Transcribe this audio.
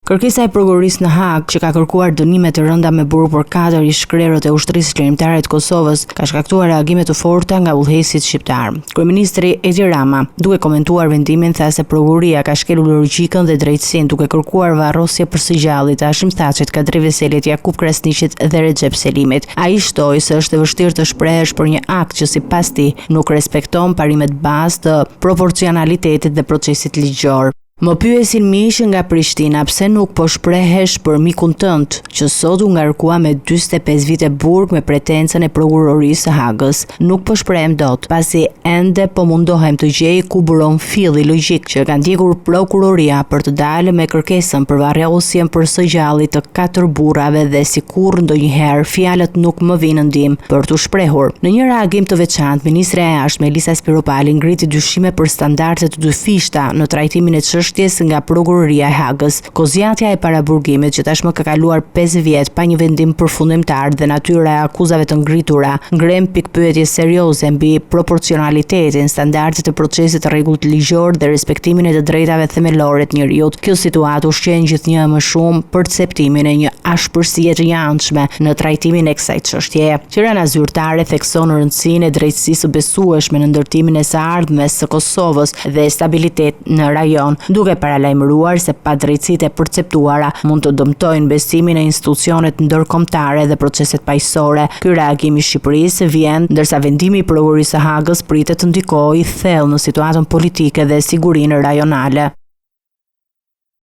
Kërkesa e prokurorisë në Hag, që ka kërkuar dënime të rënda me burg për 4 ish-krerët e ushtrisë çlirimtare të Kosovës, ka shkaktuar reagime të forta nga udhëheqësit shqiptar. Kryeministri Edi Rama, duke komentuar vendimin, tha se prokuroria ka shkelur logjikën dhe drejtësinë duke kërkuar varrosje për së gjalli të Hashim-Thaçit, Kadri Veselit, Jakub Krasniqit dhe Recep Selimit. Ai shtoi se është e vështirë të shprehesh për një akt që sipas tij nuk respekton parimet bazë të proporcionalitetit dhe procesit ligjor. Më pyesin miq nga Prishtina pse nuk po shprehesh për mikun tënd, që sot u ngarkua me 45 vite burg me pretencën e prokurorisë së Hagës. Nuk po shprehem dot, pasi ende po mundohem të gjej ku buron filli logjik që ka ndjekur prokuroria për të dalë me kërkesën për varrosjen për së gjalli të 4 burrave dhe sikur ndonjëherë fjalët nuk më vinë ndihmë për t'u shprehur. Në një reagim të veçantë, ministra e jashtme Elisa Spiropali ngriti dyshime për standardet të dyfishta në trajtimin e nga prokuroria e Hagës. Kozjatja e paraburgimit, që tashmë ka kaluar 5 vjet pa një vendim përfundimtar dhe natyra e akuzave të ngritura, ngrem pikpyetje serioze mbi proporcionalitetin, standardet e procesit të rregullt ligjor dhe respektimin e të drejtave themelore të njerëzit. Kjo situatë ushqen gjithnjë më shumë perceptimin e një ashpërsie të janshme në trajtimin e kësaj çështjeje. Tirana zyrtare thekson rëndësinë e drejtësisë së besueshme në ndërtimin e së ardhmes së Kosovës dhe stabilitet në rajon, duke paralajmëruar se padrejtësitë e perceptuara mund të dëmtojnë besimin e institucionet ndërkombëtare dhe proceset paqësore. Ky reagim i Shqipërisë vjen ndërsa vendimi i prokurorisë së Hagës pritet të ndikojë thellë në situatën politike dhe sigurinë rajonale.